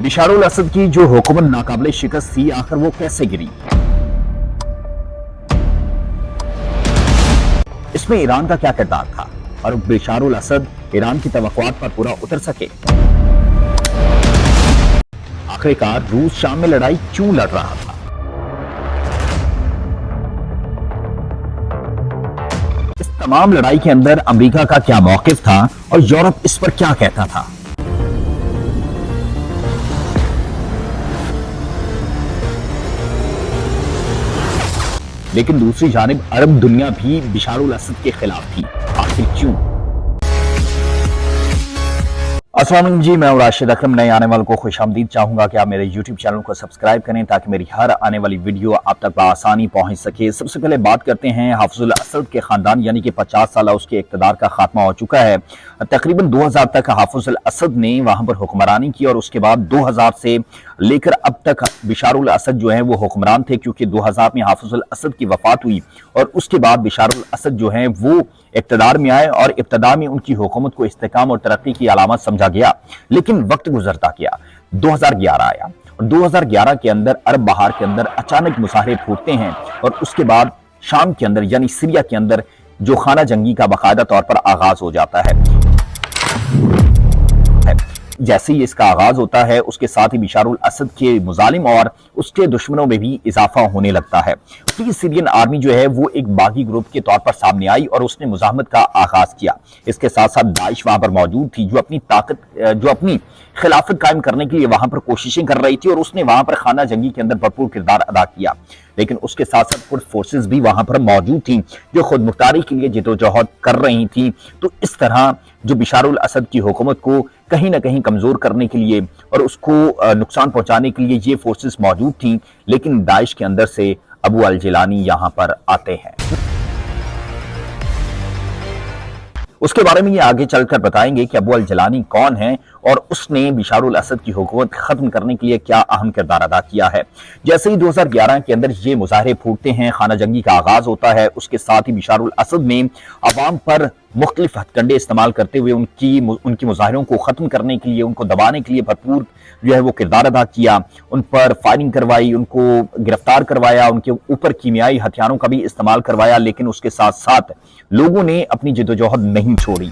बिशारुल असद की जो हुकूमत नाकाबिले शिकस्त थी, आखिर वो कैसे गिरी? इसमें ईरान का क्या किरदार था और बिशारुल असद ईरान की तवक्कुआत पर पूरा उतर सके? आखिरकार रूस शाम में लड़ाई क्यों लड़ रहा था? इस तमाम लड़ाई के अंदर अमेरिका का क्या मौकिफ था और यूरोप इस पर क्या कहता था? लेकिन दूसरी जानिब अरब दुनिया भी बिशारुल असद के खिलाफ थी। आखिर क्यों? अस्सलाम वालेकुम जी, मैं राशिद अकरम। नए आने वालों को खुशामदीद चाहूंगा कि आप मेरे YouTube चैनल को सब्सक्राइब करें ताकि मेरी हर आने वाली वीडियो आप तक बआसानी पहुंच सके। सबसे पहले बात करते हैं हाफिजुल असद के खानदान, यानी कि 50 साल उसके इक़्तिदार का खात्मा हो चुका है। तकरीबन 2000 तक हाफिजुल असद ने वहां पर हुक्मरानी की और उसके बाद 2000 से लेकर अब तक बिशारुल असद जो है वो हुक्मरान थे, क्योंकि 2000 में हाफिजुल असद की वफात हुई और उसके बाद बिशारुल असद जो है वो इक़्तिदार में आए और इब्तदा में उनकी हुकूमत को इस्तेकाम और तरक्की की अलामत समझा गया। लेकिन वक्त गुजरता गया, 2011 आया और 2011 के अंदर अरब बहार के अंदर अचानक मुजाहरे फूटते हैं और उसके बाद शाम के अंदर यानी सीरिया के अंदर जो खाना जंगी का बाकायदा तौर पर आगाज हो जाता है। जैसे ही इसका आगाज होता है उसके साथ ही बिशारुल असद के मुजालिम और उसके दुश्मनों में भी इजाफा होने लगता है। फ्री सीरियन आर्मी जो है वो एक बागी ग्रुप के तौर पर सामने आई और उसने मुजाहमत का आगाज किया। इसके साथ साथ दाइश वहां पर मौजूद थी जो अपनी खिलाफत कायम करने के लिए वहां पर कोशिशें कर रही थी और उसने वहां पर खाना जंगी के अंदर भरपूर किरदार अदा किया। लेकिन उसके साथ साथ कुछ फोर्सेस भी वहां पर मौजूद थी जो खुद मुख्तारी के लिए जिदोजहद कर रही थी। तो इस तरह जो बिशारुल असद की हुकूमत को कहीं ना कहीं कमजोर करने के लिए और उसको नुकसान पहुंचाने के लिए ये फोर्सेस मौजूद थी। लेकिन दाइश के अंदर से अबू अल जिलानी यहां पर आते हैं। उसके बारे में ये आगे चलकर बताएंगे कि अबू अल जिलानी कौन है और उसने बिशारुल असद की हुकूमत खत्म करने के लिए क्या अहम किरदार अदा किया है। जैसे ही 2011 के अंदर ये मुजाहरे फूटते हैं, खाना जंगी का आगाज होता है, उसके साथ ही बिशारुल असद ने अवाम पर मुख्तलिफ हथकंडे इस्तेमाल करते हुए उनकी मुजाहरों को खत्म करने के लिए, उनको दबाने के लिए भरपूर जो है वो किरदार अदा किया। उन पर फायरिंग करवाई, उनको गिरफ्तार करवाया, उनके ऊपर कीमियाई हथियारों का भी इस्तेमाल करवाया। लेकिन उसके साथ साथ लोगों ने अपनी जिदोजहद नहीं छोड़ी।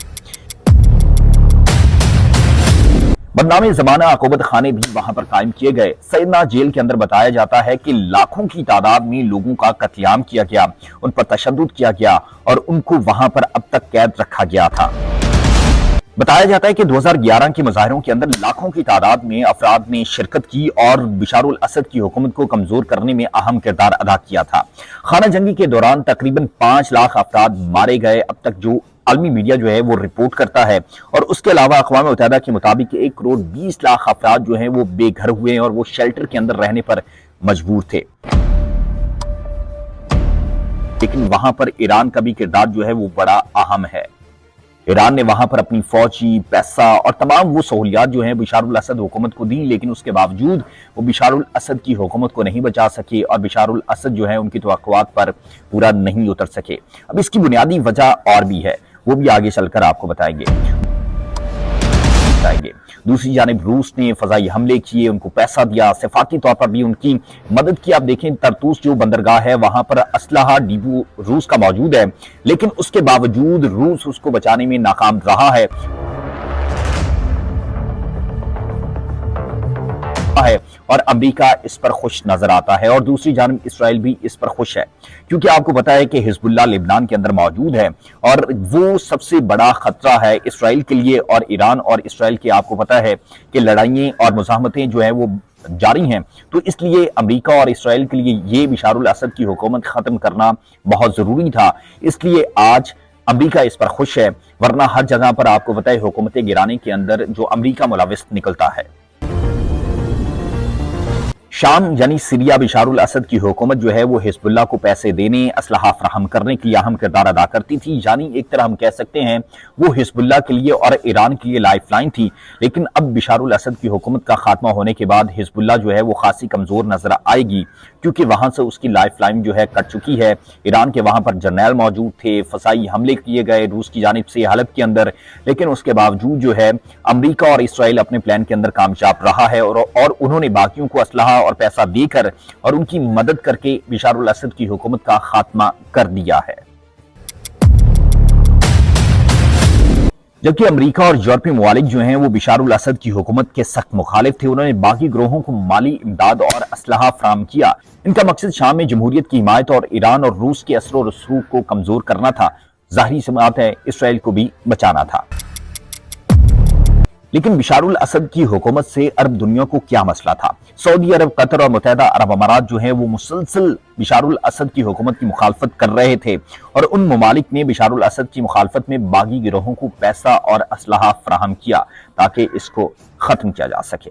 बदनामे ज़माना अकूबत खाने भी वहां पर कायम किए गए। सैयदना जेल के अंदर बताया जाता है कि लाखों की तादाद में लोगों का कत्लेआम किया गया, उन पर तशद्दुद किया गया और उनको वहां पर अब तक कैद रखा गया था। बताया जाता है कि 2011 के मुजाहरों के अंदर लाखों की तादाद में अफराद ने शिरकत की और बिशारुल असद की हुकूमत को कमजोर करने में अहम किरदार अदा किया था। खाना जंगी के दौरान तकरीबन 5 लाख अफराद मारे गए, अब तक जो आलमी मीडिया जो है वो रिपोर्ट करता है। और उसके अलावा अक़वाम मुत्तहिदा के मुताबिक 1 करोड़ 20 लाख अफराद जो है वो बेघर हुए और वो शेल्टर के अंदर रहने पर मजबूर थे। लेकिन वहां पर ईरान का भी किरदार जो है वो बड़ा अहम है। ईरान ने वहां पर अपनी फौजी, पैसा और तमाम वो सहूलियात जो है बिशारुल असद हुकूमत को दी, लेकिन उसके बावजूद वो बिशारुल असद की हुकूमत को नहीं बचा सके और बिशारुल असद जो है उनकी तवक्कुआत पर पूरा नहीं उतर सके। अब इसकी बुनियादी वजह और भी है, वो भी आगे चलकर आपको बताएंगे। दूसरी जानिब रूस ने फजाई हमले किए, उनको पैसा दिया, सिफाती तौर पर भी उनकी मदद की। आप देखें तरतूस जो बंदरगाह है वहां पर असलहा डिपो रूस का मौजूद है, लेकिन उसके बावजूद रूस उसको बचाने में नाकाम रहा है और अमेरिका इस पर खुश नजर आता है। और दूसरी जानिब इसराइल भी इस पर खुश है, क्योंकि आपको पता है कि हिजबुल्लाह लेबनान के अंदर मौजूद है और वो सबसे बड़ा खतरा है इसराइल के लिए। और ईरान और इसराइल के आपको पता है कि लड़ाइयां और मुज़ाहमतें जो है वो जारी हैं। तो इसलिए अमेरिका और इसराइल के लिए ये बिशारुल असद की हुकूमत खत्म करना बहुत जरूरी था। इसलिए आज अमेरिका इस पर खुश है, वरना हर जगह पर आपको पता है हुकूमतें गिराने के अंदर जो अमेरिका मुलविस निकलता है। शाम यानी सीरिया बिशारुल असद की हुकूमत जो है वो हिजबुल्लाह को पैसे देने, असलहा फराहम करने के लिए अहम किरदार अदा करती थी। यानी एक तरह हम कह सकते हैं वो हिजबुल्लाह के लिए और ईरान के लिए लाइफलाइन थी। लेकिन अब बिशारुल असद की हुकूमत का खात्मा होने के बाद हिजबुल्लाह जो है वो खासी कमजोर नजर आएगी, क्योंकि वहां से उसकी लाइफलाइन जो है कट चुकी है। ईरान के वहां पर जर्नैल मौजूद थे, फसाई हमले किए गए रूस की जानिब से हलब के अंदर, लेकिन उसके बावजूद जो है अमेरिका और इसराइल अपने प्लान के अंदर कामयाब रहा है और उन्होंने बाकियों को असलहा और पैसा देकर और उनकी मदद करके बिशारुल असद की हुकूमत का खात्मा कर दिया है। जबकि अमेरिका और यूरोपीय ममालिक जो हैं वो बिशारुल असद की हुकूमत के सख्त मुखालिफ थे। उन्होंने बाकी ग्रोहों को माली इमदाद और असलहा फराहम किया। इनका मकसद शाम में जमहूरियत की हिमायत और ईरान और रूस के असर और रसूख को कमजोर करना था। जाहिर सी बात है इसराइल को भी बचाना था। लेकिन बिशारुल असद की हुकूमत से अरब दुनिया को क्या मसला था? सऊदी अरब, कतर और मुत्तहिदा अरब अमारात जो है वो मुसलसल बिशारुल असद की हुकूमत की मुखालफत कर रहे थे और उन ममालिक ने बिशारुल असद की मुखालफत में बागी गिरोहों को पैसा और असलहा फराहम किया ताकि इसको खत्म किया जा सके।